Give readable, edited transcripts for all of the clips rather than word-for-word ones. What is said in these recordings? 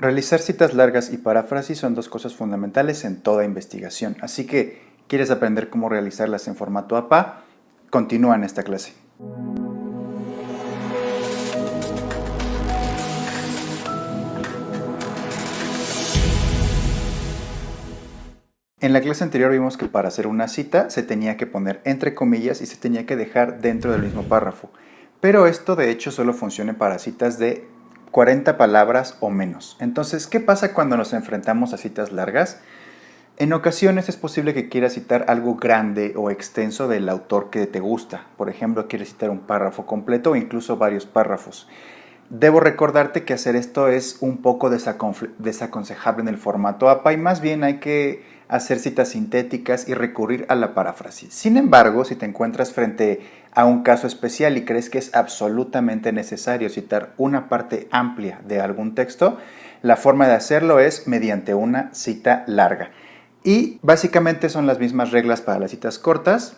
Realizar citas largas y paráfrasis son dos cosas fundamentales en toda investigación, así que ¿quieres aprender cómo realizarlas en formato APA? Continúa en esta clase. En la clase anterior vimos que para hacer una cita se tenía que poner entre comillas y se tenía que dejar dentro del mismo párrafo, pero esto de hecho solo funciona para citas de 40 palabras o menos. Entonces, ¿qué pasa cuando nos enfrentamos a citas largas? En ocasiones es posible que quieras citar algo grande o extenso del autor que te gusta. Por ejemplo, quieres citar un párrafo completo o incluso varios párrafos. Debo recordarte que hacer esto es un poco desaconsejable en el formato APA y más bien hay que hacer citas sintéticas y recurrir a la paráfrasis. Sin embargo, si te encuentras frente a un caso especial y crees que es absolutamente necesario citar una parte amplia de algún texto, la forma de hacerlo es mediante una cita larga. Y básicamente son las mismas reglas para las citas cortas.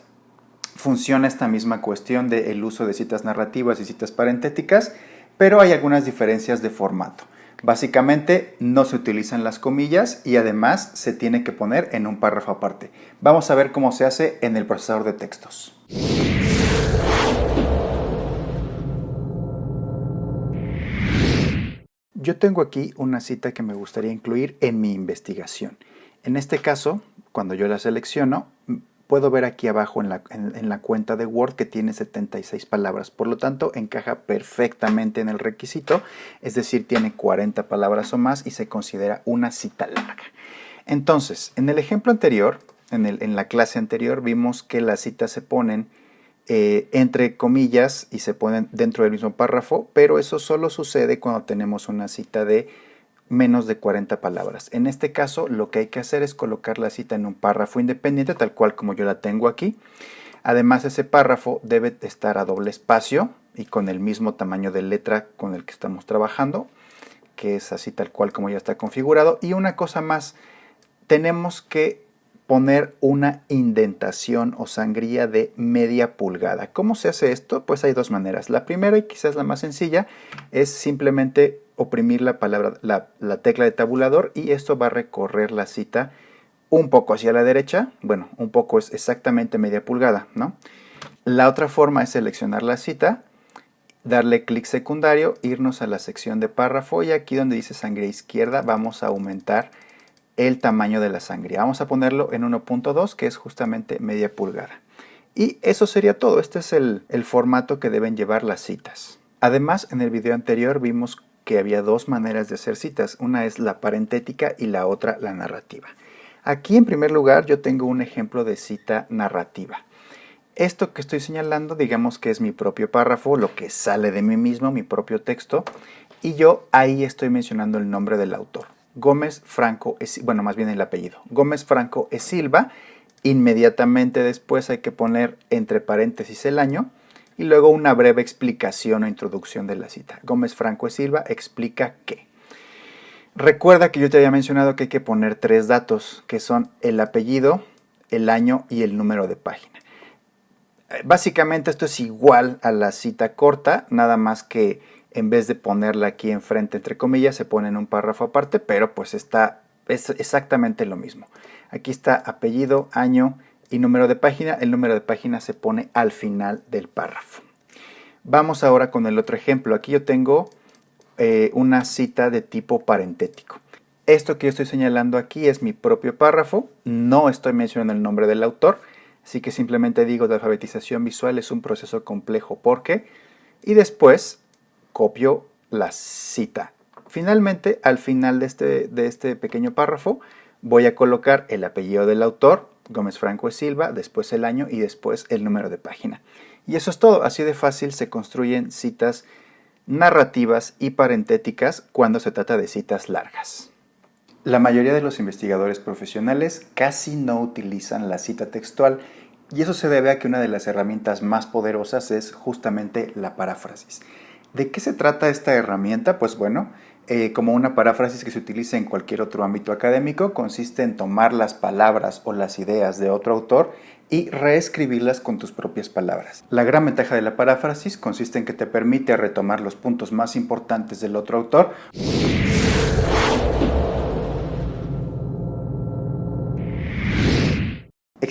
Funciona esta misma cuestión del uso de citas narrativas y citas parentéticas, pero hay algunas diferencias de formato. Básicamente no se utilizan las comillas y además se tiene que poner en un párrafo aparte. Vamos a ver cómo se hace en el procesador de textos. Yo tengo aquí una cita que me gustaría incluir en mi investigación. En este caso, cuando yo la selecciono, puedo ver aquí abajo en la cuenta de Word que tiene 76 palabras. Por lo tanto, encaja perfectamente en el requisito, es decir, tiene 40 palabras o más y se considera una cita larga. Entonces, en el ejemplo anterior, en la clase anterior, vimos que las citas se ponen entre comillas y se ponen dentro del mismo párrafo, pero eso solo sucede cuando tenemos una cita de menos de 40 palabras. En este caso, lo que hay que hacer es colocar la cita en un párrafo independiente, tal cual como yo la tengo aquí. Además, ese párrafo debe estar a doble espacio y con el mismo tamaño de letra con el que estamos trabajando, que es así tal cual como ya está configurado. Y una cosa más, tenemos que poner una indentación o sangría de media pulgada. ¿Cómo se hace esto? Pues hay dos maneras. La primera y quizás la más sencilla es simplemente oprimir la tecla de tabulador y esto va a recorrer la cita un poco hacia la derecha. Bueno, un poco es exactamente media pulgada, ¿no? La otra forma es seleccionar la cita, darle clic secundario, irnos a la sección de párrafo y aquí donde dice sangría izquierda vamos a aumentar el tamaño de la sangría. Vamos a ponerlo en 1.2, que es justamente media pulgada. Y eso sería todo. Este es el formato que deben llevar las citas. Además, en el video anterior vimos que había dos maneras de hacer citas. Una es la parentética y la otra la narrativa. Aquí, en primer lugar, yo tengo un ejemplo de cita narrativa. Esto que estoy señalando, digamos que es mi propio párrafo, lo que sale de mí mismo, mi propio texto, y yo ahí estoy mencionando el nombre del autor. Gómez Franco, bueno, más bien el apellido, Gómez Franco e Silva. Inmediatamente después hay que poner entre paréntesis el año y luego una breve explicación o introducción de la cita. Gómez Franco e Silva explica qué. Recuerda que yo te había mencionado que hay que poner tres datos, que son el apellido, el año y el número de página. Básicamente esto es igual a la cita corta, nada más que en vez de ponerla aquí enfrente, entre comillas, se pone en un párrafo aparte, pero pues es exactamente lo mismo. Aquí está apellido, año y número de página. El número de página se pone al final del párrafo. Vamos ahora con el otro ejemplo. Aquí yo tengo una cita de tipo parentético. Esto que yo estoy señalando aquí es mi propio párrafo. No estoy mencionando el nombre del autor, así que simplemente digo de alfabetización visual es un proceso complejo porque y después copio la cita. Finalmente, al final de este pequeño párrafo, voy a colocar el apellido del autor, Gómez Franco e Silva, después el año y después el número de página. Y eso es todo. Así de fácil se construyen citas narrativas y parentéticas cuando se trata de citas largas. La mayoría de los investigadores profesionales casi no utilizan la cita textual y eso se debe a que una de las herramientas más poderosas es justamente la paráfrasis. ¿De qué se trata esta herramienta? Pues bueno, como una paráfrasis que se utiliza en cualquier otro ámbito académico, consiste en tomar las palabras o las ideas de otro autor y reescribirlas con tus propias palabras. La gran ventaja de la paráfrasis consiste en que te permite retomar los puntos más importantes del otro autor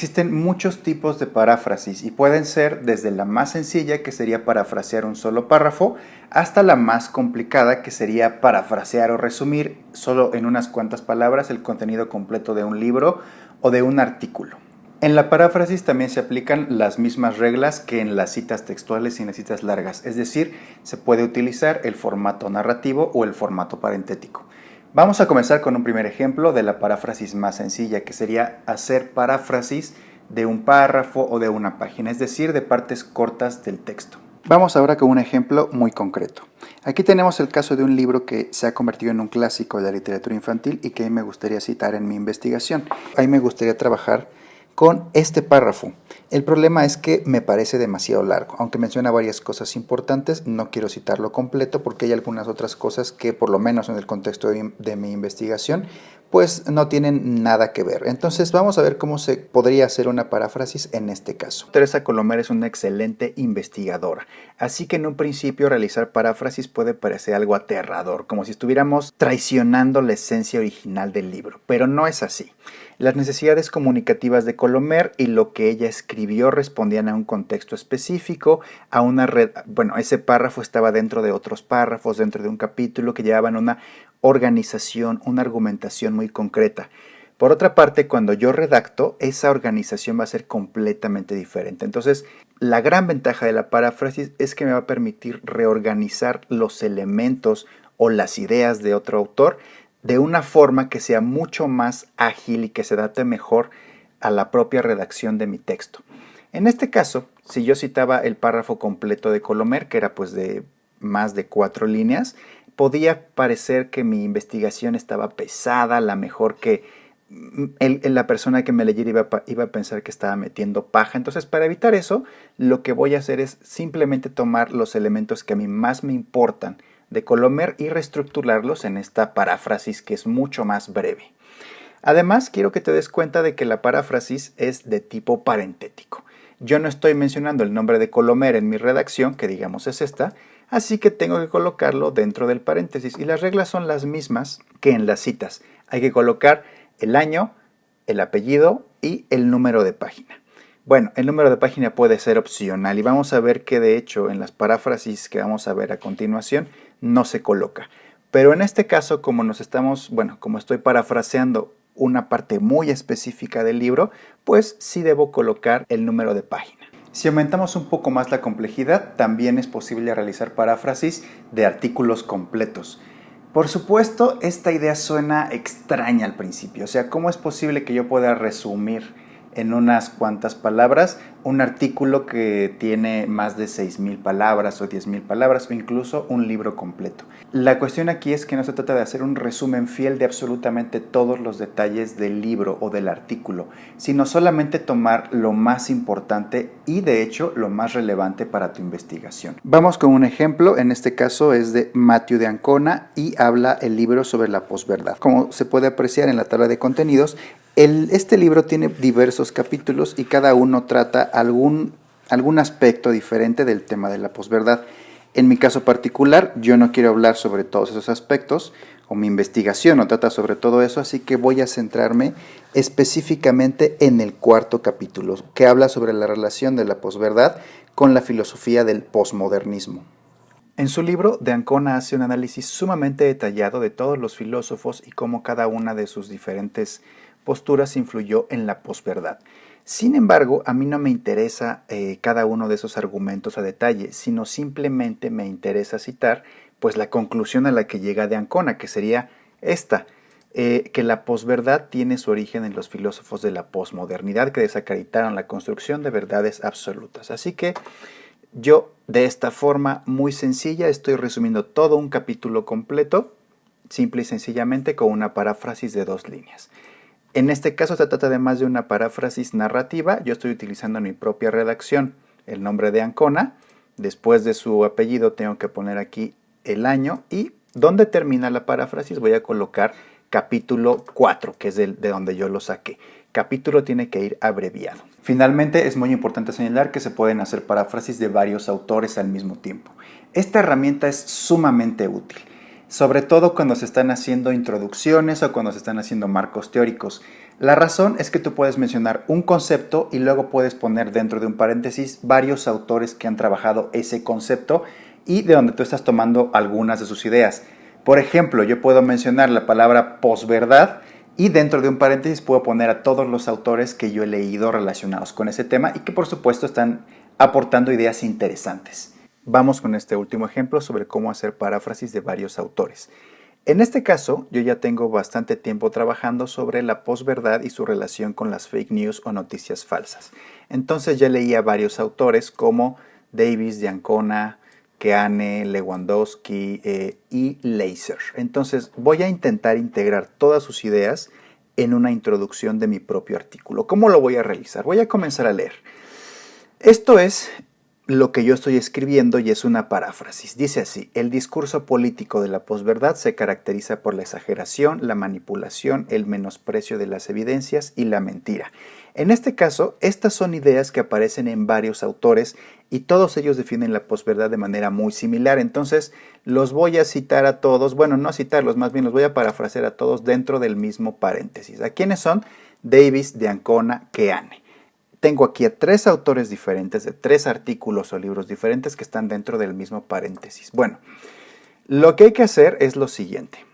Existen muchos tipos de paráfrasis y pueden ser desde la más sencilla, que sería parafrasear un solo párrafo, hasta la más complicada, que sería parafrasear o resumir solo en unas cuantas palabras el contenido completo de un libro o de un artículo. En la paráfrasis también se aplican las mismas reglas que en las citas textuales y en las citas largas, es decir, se puede utilizar el formato narrativo o el formato parentético. Vamos a comenzar con un primer ejemplo de la paráfrasis más sencilla, que sería hacer paráfrasis de un párrafo o de una página, es decir, de partes cortas del texto. Vamos ahora con un ejemplo muy concreto. Aquí tenemos el caso de un libro que se ha convertido en un clásico de la literatura infantil y que me gustaría citar en mi investigación. Ahí me gustaría trabajar con este párrafo. El problema es que me parece demasiado largo. Aunque menciona varias cosas importantes, no quiero citarlo completo porque hay algunas otras cosas que, por lo menos en el contexto de mi investigación, pues no tienen nada que ver. Entonces vamos a ver cómo se podría hacer una paráfrasis en este caso. Teresa Colomer es una excelente investigadora, así que en un principio realizar paráfrasis puede parecer algo aterrador, como si estuviéramos traicionando la esencia original del libro, pero no es así. Las necesidades comunicativas de Colomer y lo que ella escribió respondían a un contexto específico, a una red. Bueno, ese párrafo estaba dentro de otros párrafos, dentro de un capítulo que llevaban una organización, una argumentación muy concreta. Por otra parte, cuando yo redacto, esa organización va a ser completamente diferente. Entonces, la gran ventaja de la paráfrasis es que me va a permitir reorganizar los elementos o las ideas de otro autor de una forma que sea mucho más ágil y que se adapte mejor a la propia redacción de mi texto. En este caso, si yo citaba el párrafo completo de Colomer, que era pues de más de 4 líneas, podía parecer que mi investigación estaba pesada, a lo mejor que la persona que me leyera iba a pensar que estaba metiendo paja. Entonces, para evitar eso, lo que voy a hacer es simplemente tomar los elementos que a mí más me importan de Colomer y reestructurarlos en esta paráfrasis que es mucho más breve. Además, quiero que te des cuenta de que la paráfrasis es de tipo parentético. Yo no estoy mencionando el nombre de Colomer en mi redacción, que digamos es esta, así que tengo que colocarlo dentro del paréntesis y las reglas son las mismas que en las citas. Hay que colocar el año, el apellido y el número de página. Bueno, el número de página puede ser opcional y vamos a ver que de hecho en las paráfrasis que vamos a ver a continuación no se coloca. Pero en este caso, como estoy parafraseando una parte muy específica del libro, pues sí debo colocar el número de página. Si aumentamos un poco más la complejidad, también es posible realizar paráfrasis de artículos completos. Por supuesto, esta idea suena extraña al principio. O sea, ¿cómo es posible que yo pueda resumir en unas cuantas palabras un artículo que tiene más de 6,000 palabras o 10,000 palabras o incluso un libro completo? La cuestión aquí es que no se trata de hacer un resumen fiel de absolutamente todos los detalles del libro o del artículo, sino solamente tomar lo más importante y de hecho lo más relevante para tu investigación. Vamos con un ejemplo, en este caso es de Matthew de Ancona y habla el libro sobre la posverdad. Como se puede apreciar en la tabla de contenidos, este libro tiene diversos capítulos y cada uno trata algún aspecto diferente del tema de la posverdad. En mi caso particular, yo no quiero hablar sobre todos esos aspectos, o mi investigación no trata sobre todo eso, así que voy a centrarme específicamente en el 4º capítulo, que habla sobre la relación de la posverdad con la filosofía del posmodernismo. En su libro, de Ancona hace un análisis sumamente detallado de todos los filósofos y cómo cada una de sus diferentes posturas influyó en la posverdad. Sin embargo, a mí no me interesa cada uno de esos argumentos a detalle, sino simplemente me interesa citar pues la conclusión a la que llega de Ancona, que sería esta, que la posverdad tiene su origen en los filósofos de la posmodernidad que desacreditaron la construcción de verdades absolutas. Así que yo de esta forma muy sencilla estoy resumiendo todo un capítulo completo, simple y sencillamente con una paráfrasis de 2 líneas. En este caso se trata de más de una paráfrasis narrativa. Yo estoy utilizando en mi propia redacción el nombre de Ancona. Después de su apellido tengo que poner aquí el año y donde termina la paráfrasis voy a colocar capítulo 4, que es de donde yo lo saqué. Capítulo tiene que ir abreviado. Finalmente, es muy importante señalar que se pueden hacer paráfrasis de varios autores al mismo tiempo. Esta herramienta es sumamente útil, sobre todo cuando se están haciendo introducciones o cuando se están haciendo marcos teóricos. La razón es que tú puedes mencionar un concepto y luego puedes poner dentro de un paréntesis varios autores que han trabajado ese concepto y de donde tú estás tomando algunas de sus ideas. Por ejemplo, yo puedo mencionar la palabra posverdad y dentro de un paréntesis puedo poner a todos los autores que yo he leído relacionados con ese tema y que por supuesto están aportando ideas interesantes. Vamos con este último ejemplo sobre cómo hacer paráfrasis de varios autores. En este caso, yo ya tengo bastante tiempo trabajando sobre la posverdad y su relación con las fake news o noticias falsas. Entonces ya leí a varios autores como Davis, de Ancona, Keane, Lewandowski y Leiser. Entonces voy a intentar integrar todas sus ideas en una introducción de mi propio artículo. ¿Cómo lo voy a realizar? Voy a comenzar a leer. Esto es lo que yo estoy escribiendo y es una paráfrasis. Dice así: el discurso político de la posverdad se caracteriza por la exageración, la manipulación, el menosprecio de las evidencias y la mentira. En este caso, estas son ideas que aparecen en varios autores y todos ellos definen la posverdad de manera muy similar. Entonces, los voy a citar a todos, bueno, no a citarlos, más bien los voy a parafrasear a todos dentro del mismo paréntesis. ¿A quiénes son? Davis, de Ancona, Keane. Tengo aquí a 3 autores diferentes de 3 artículos o libros diferentes que están dentro del mismo paréntesis. Bueno, lo que hay que hacer es lo siguiente.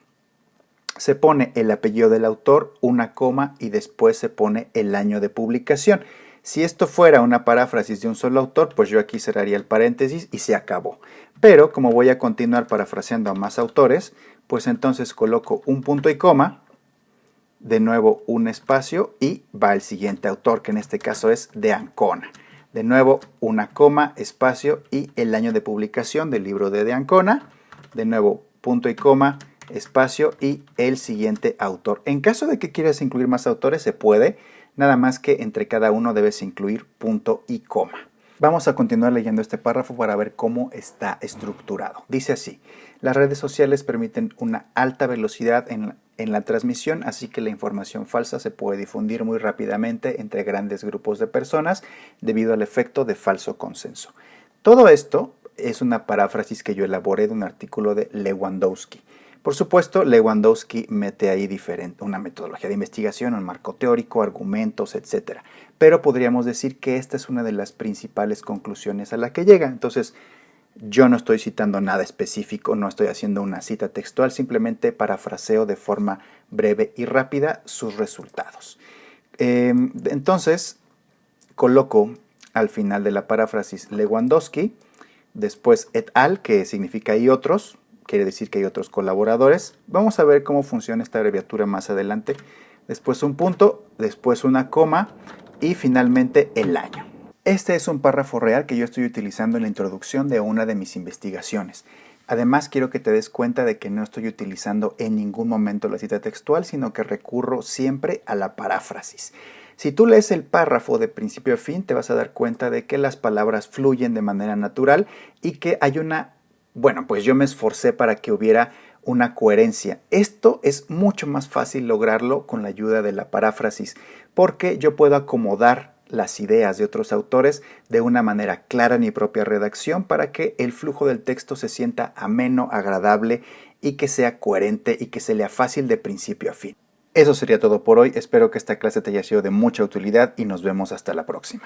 Se pone el apellido del autor, una coma y después se pone el año de publicación. Si esto fuera una paráfrasis de un solo autor, pues yo aquí cerraría el paréntesis y se acabó. Pero como voy a continuar parafraseando a más autores, pues entonces coloco un punto y coma, de nuevo un espacio y va el siguiente autor, que en este caso es de Ancona. De nuevo una coma, espacio y el año de publicación del libro de Ancona. De nuevo punto y coma, espacio y el siguiente autor. En caso de que quieras incluir más autores se puede, nada más que entre cada uno debes incluir punto y coma. Vamos a continuar leyendo este párrafo para ver cómo está estructurado. Dice así: las redes sociales permiten una alta velocidad en la transmisión, así que la información falsa se puede difundir muy rápidamente entre grandes grupos de personas debido al efecto de falso consenso. Todo esto es una paráfrasis que yo elaboré de un artículo de Lewandowski. Por supuesto, Lewandowski mete ahí una metodología de investigación, un marco teórico, argumentos, etc. Pero podríamos decir que esta es una de las principales conclusiones a la que llega. Entonces, yo no estoy citando nada específico, no estoy haciendo una cita textual, simplemente parafraseo de forma breve y rápida sus resultados. Entonces, coloco al final de la paráfrasis Lewandowski, después et al, que significa y otros, quiere decir que hay otros colaboradores. Vamos a ver cómo funciona esta abreviatura más adelante. Después un punto, después una coma y finalmente el año. Este es un párrafo real que yo estoy utilizando en la introducción de una de mis investigaciones. Además, quiero que te des cuenta de que no estoy utilizando en ningún momento la cita textual, sino que recurro siempre a la paráfrasis. Si tú lees el párrafo de principio a fin, te vas a dar cuenta de que las palabras fluyen de manera natural y que hay pues yo me esforcé para que hubiera una coherencia. Esto es mucho más fácil lograrlo con la ayuda de la paráfrasis, porque yo puedo acomodar las ideas de otros autores de una manera clara en mi propia redacción para que el flujo del texto se sienta ameno, agradable y que sea coherente y que se lea fácil de principio a fin. Eso sería todo por hoy. Espero que esta clase te haya sido de mucha utilidad y nos vemos hasta la próxima.